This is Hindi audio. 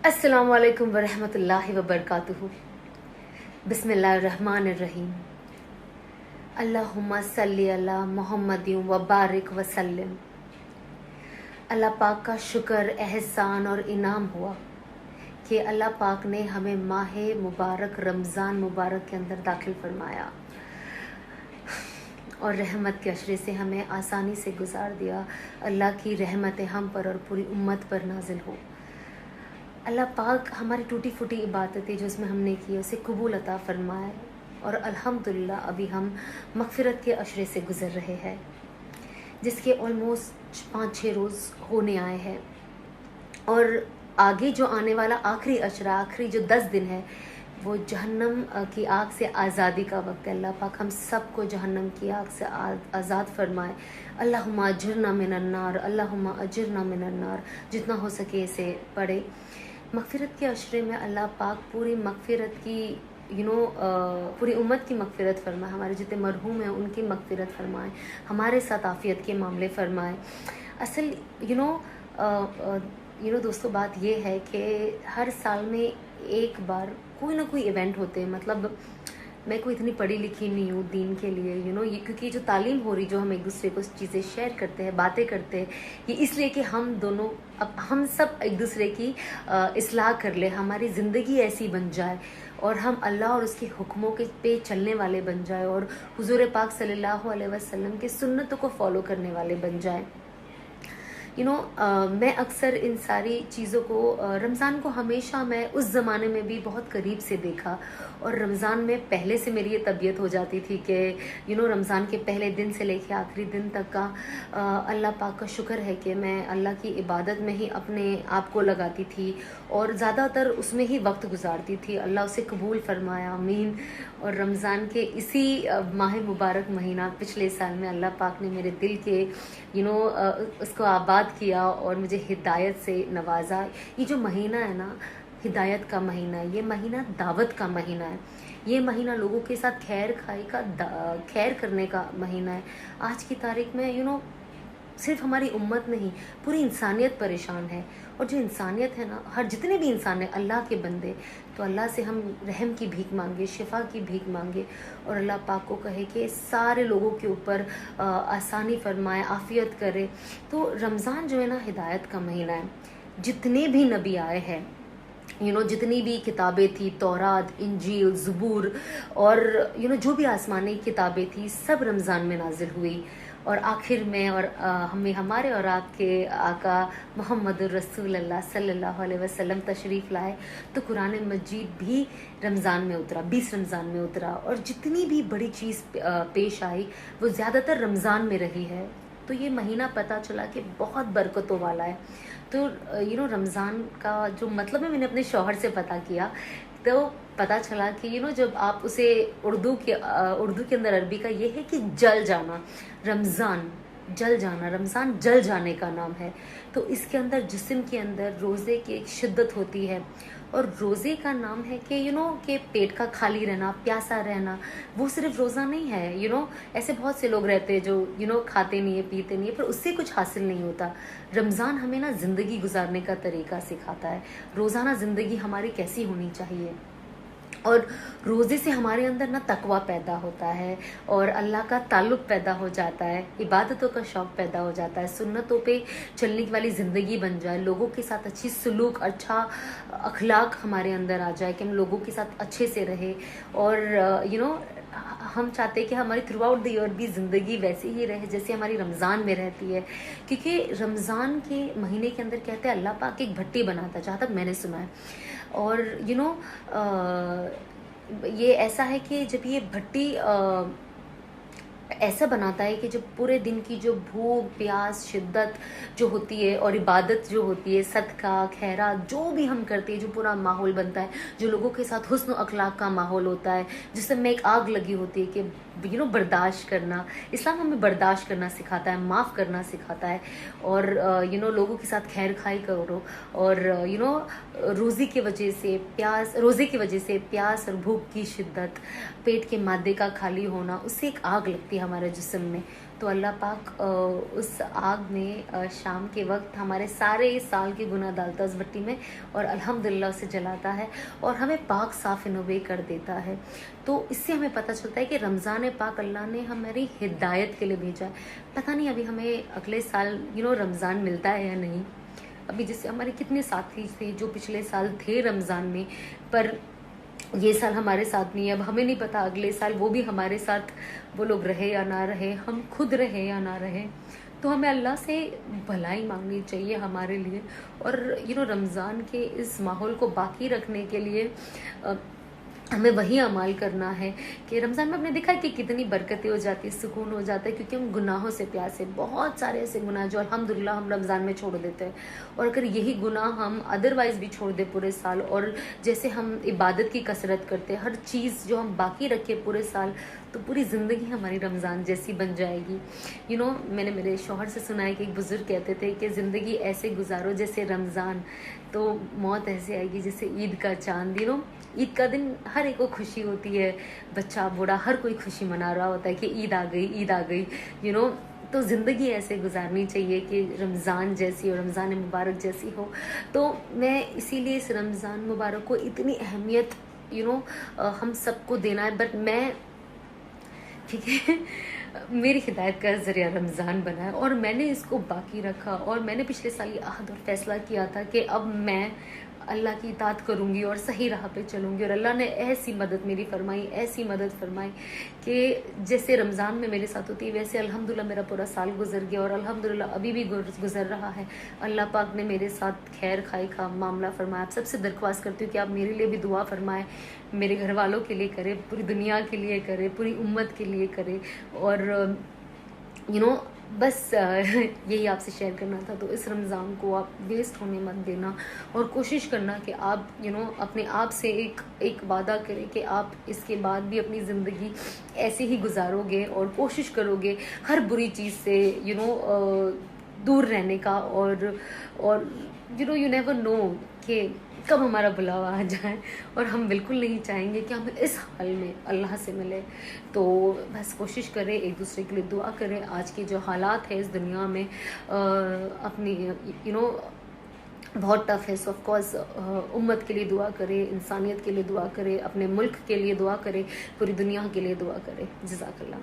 अस्सलामु अलैकुम वरहमतुल्लाहि वबरकातुहू। बिस्मिल्लाहिर्रहमानिर्रहीम। अल्लाहुम्मा सल्ली अला मुहम्मदिन व बारिक वसल्लिम। अल्लाह पाक का शुक्र, एहसान और इनाम हुआ कि अल्लाह पाक ने हमें माह मुबारक रमज़ान मुबारक के अंदर दाखिल फरमाया और रहमत के अशरे से हमें आसानी से गुजार दिया। अल्लाह की रहमतें हम पर और पूरी उम्मत पर नाजिल हो। अल्लाह पाक हमारी टूटी फूटी इबादतें जो उसमें हमने की उसे कबूल अता फरमाए और अल्हम्दुलिल्लाह अभी हम मग़फ़िरत के अशरे से गुज़र रहे हैं, जिसके ऑलमोस्ट 5-6 रोज़ होने आए हैं और आगे जो आने वाला आखिरी अशरा, आखिरी जो 10 दिन है, वो जहन्नम की आग से आज़ादी का वक्त है। अल्लाह पाक हम सबको जहन्नम की आग से आज़ाद फरमाए। अल्लाहुम्मा अजिरना मिनन्नार, अल्लाहुम्मा अजिरना मिनन्नार। जितना हो सके इसे पढ़े। मग़फ़िरत के अशरे में अल्लाह पाक पूरी मग़फ़िरत की पूरी उम्मत की मग़फ़िरत फरमाए। हमारे जितने मरहूम हैं उनकी मग़फ़िरत फरमाए, हमारे साथ आफ़ियत के मामले फरमाए। असल दोस्तों, बात ये है कि हर साल में एक बार कोई ना कोई इवेंट होते हैं। मतलब मैं कोई इतनी पढ़ी लिखी नहीं हूँ दीन के लिए, ये क्योंकि जो तालीम हो रही, जो हम एक दूसरे को चीज़ें शेयर करते हैं, बातें करते हैं, ये इसलिए कि हम दोनों, अब हम सब एक दूसरे की इस्लाह कर ले, हमारी ज़िंदगी ऐसी बन जाए और हम अल्लाह और उसके हुक्मों के पे चलने वाले बन जाए और हुजूर पाक सल्लल्लाहु अलैहि वसल्लम के सुन्नतों को फॉलो करने वाले बन जाए। मैं अक्सर इन सारी चीज़ों को, रमज़ान को हमेशा मैं उस ज़माने में भी बहुत करीब से देखा और रमज़ान में पहले से मेरी ये तबीयत हो जाती थी कि रमज़ान के पहले दिन से लेके आखिरी दिन तक का अल्लाह पाक का शुक्र है कि मैं अल्लाह की इबादत में ही अपने आप को लगाती थी और ज़्यादातर उसमें ही वक्त गुजारती थी। अल्लाह उसे कबूल फरमाया, आमीन। और रमज़ान के इसी माह मुबारक महीना पिछले साल में अल्लाह पाक ने मेरे दिल के उसको आबाद किया और मुझे हिदायत से नवाजा। ये जो महीना है ना, हिदायत का महीना है, ये महीना दावत का महीना है, ये महीना लोगों के साथ खैर खाई का, खैर करने का महीना है। आज की तारीख में सिर्फ हमारी उम्मत नहीं, पूरी इंसानियत परेशान है। और जो इंसानियत है ना, हर जितने भी इंसान हैं अल्लाह के बंदे, तो अल्लाह से हम रहम की भीख मांगे, शिफा की भीख मांगे और अल्लाह पाक को कहे कि सारे लोगों के ऊपर आसानी फरमाए, आफ़ियत करे। तो रमज़ान जो है ना, हिदायत का महीना है। जितने भी नबी आए हैं, जितनी भी किताबें थी, तौरात, इंजील, ज़बूर और जो भी आसमानी किताबें थी, सब रमज़ान में नाजिल हुई। और आखिर में हमें हमारे और आपके आका मोहम्मद रसूलुल्लाह सल्लल्लाहु अलैहि वसल्लम तशरीफ़ लाए, तो कुरान मजीद भी रमज़ान में उतरा, 20 रमज़ान में उतरा। और जितनी भी बड़ी चीज़ पेश आई वो ज़्यादातर रमज़ान में रही है। तो ये महीना पता चला कि बहुत बरकतों वाला है। तो रमज़ान का जो मतलब है, मैंने अपने शौहर से पता किया तो पता चला कि जब आप उसे उर्दू के अंदर अरबी का ये है कि जल जाना, रमज़ान जल जाना, रमज़ान जल जाने का नाम है। तो इसके अंदर जिस्म के अंदर रोज़े की एक शिद्दत होती है और रोज़े का नाम है कि कि पेट का खाली रहना, प्यासा रहना। वो सिर्फ रोज़ा नहीं है। ऐसे बहुत से लोग रहते हैं जो खाते नहीं है, पीते नहीं है, पर उससे कुछ हासिल नहीं होता। रमज़ान हमें ना ज़िंदगी गुजारने का तरीका सिखाता है, रोज़ाना ज़िंदगी हमारी कैसी होनी चाहिए। और रोज़े से हमारे अंदर ना तकवा पैदा होता है और अल्लाह का ताल्लुक़ पैदा हो जाता है, इबादतों का शौक़ पैदा हो जाता है, सुन्नतों पे चलने वाली ज़िंदगी बन जाए, लोगों के साथ अच्छी सलूक, अच्छा अखलाक हमारे अंदर आ जाए कि हम लोगों के साथ अच्छे से रहे। और हम चाहते हैं कि हमारी थ्रू आउट द ईयर भी ज़िंदगी वैसी ही रहे जैसे हमारी रमज़ान में रहती है। क्योंकि रमज़ान के महीने के अंदर कहते हैं अल्लाह पाक एक भट्टी बनाता, जहाँ तक मैंने सुना है। और ये ऐसा है कि जब ये भट्टी ऐसा बनाता है कि जब पूरे दिन की जो भूख, प्यास, शिद्दत जो होती है और इबादत जो होती है, सदका, खैरात जो भी हम करते हैं, जो पूरा माहौल बनता है, जो लोगों के साथ हुस्न अखलाक का माहौल होता है, जिसमें एक आग लगी होती है कि बर्दाश्त करना। इस्लाम हमें बर्दाश्त करना सिखाता है, माफ़ करना सिखाता है और लोगों के साथ खैर खाई करो। और रोज़े की वजह से प्यास और भूख की शिद्दत, पेट के मादे का खाली होना, उससे एक आग लगती है हमारे जिस्म में। तो अल्लाह पाक उस आग में शाम के वक्त हमारे सारे साल के गुनाह डालता है उस भट्टी में, और अल्हम्दुलिल्लाह उसे जलाता है और हमें पाक साफ नबे कर देता है। तो इससे हमें पता चलता है कि रमज़ान पाक अल्लाह ने हमारी हिदायत के लिए भेजा है। पता नहीं अभी हमें अगले साल रमज़ान मिलता है या नहीं। अभी जैसे हमारे कितने साथी थे जो पिछले साल थे रमज़ान में, पर ये साल हमारे साथ नहीं है। अब हमें नहीं पता अगले साल वो भी हमारे साथ वो लोग रहे या ना रहे, हम खुद रहे या ना रहे। तो हमें अल्लाह से भलाई मांगनी चाहिए हमारे लिए, और रमज़ान के इस माहौल को बाकी रखने के लिए हमें वही अमाल करना है कि रमज़ान में हमने देखा है कि कितनी बरकतें हो जाती है, सुकून हो जाता है, क्योंकि हम गुनाहों से प्यासे, बहुत सारे ऐसे गुनाह जो अल्हम्दुलिल्लाह हम रमज़ान में छोड़ देते हैं। और अगर यही गुनाह हम अदरवाइज़ भी छोड़ दें पूरे साल, और जैसे हम इबादत की कसरत करते हैं, हर चीज़ जो हम बाकी रखें पूरे साल, तो पूरी ज़िंदगी हमारी रमज़ान जैसी बन जाएगी। मैंने मेरे शौहर से सुना है कि एक बुज़ुर्ग कहते थे कि ज़िंदगी ऐसे गुजारो जैसे रमज़ान, तो मौत ऐसे आएगी जैसे ईद का चांद। ईद का दिन हर एक को खुशी होती है, बच्चा बूढ़ा हर कोई खुशी मना रहा होता है कि ईद आ गई, ईद आ गई। तो ज़िंदगी ऐसे गुजारनी चाहिए कि रमज़ान जैसी और रमज़ान मुबारक जैसी हो। तो मैं इसीलिए इस रमज़ान मुबारक को इतनी अहमियत हम सबको देना है। बट मैं, ठीक है, मेरी हिदायत का ज़रिया रमज़ान बना है और मैंने इसको बाकी रखा, और मैंने पिछले साल ये अहद और फैसला किया था कि अब मैं अल्लाह की इताअत करूँगी और सही राह पे चलूँगी। और अल्लाह ने ऐसी मदद मेरी फरमाई, ऐसी मदद फरमाई कि जैसे रमज़ान में मेरे साथ होती है वैसे अल्हम्दुलिल्लाह मेरा पूरा साल गुजर गया, और अल्हम्दुलिल्लाह अभी भी गुजर रहा है। अल्लाह पाक ने मेरे साथ खैर खाई का मामला फरमाया। आप सबसे दरख्वास्त करती हूँ कि आप मेरे लिए भी दुआ फरमाएं, मेरे घर वालों के लिए करें, पूरी दुनिया के लिए करें, पूरी उम्मत के लिए करें। और बस यही आपसे शेयर करना था। तो इस रमज़ान को आप वेस्ट होने मत देना, और कोशिश करना कि आप अपने आप से एक वादा करें कि आप इसके बाद भी अपनी ज़िंदगी ऐसे ही गुजारोगे, और कोशिश करोगे हर बुरी चीज़ से दूर रहने का। और यू नेवर नो कि कब हमारा बुलावा आ जाए, और हम बिल्कुल नहीं चाहेंगे कि हम इस हाल में अल्लाह से मिले। तो बस कोशिश करें, एक दूसरे के लिए दुआ करें। आज के जो हालात है इस दुनिया में अपनी बहुत टफ है। सो ऑफ कोर्स उम्मत के लिए दुआ करें, इंसानियत के लिए दुआ करें, अपने मुल्क के लिए दुआ करें, पूरी दुनिया के लिए दुआ करें। जज़ाकल्लाह।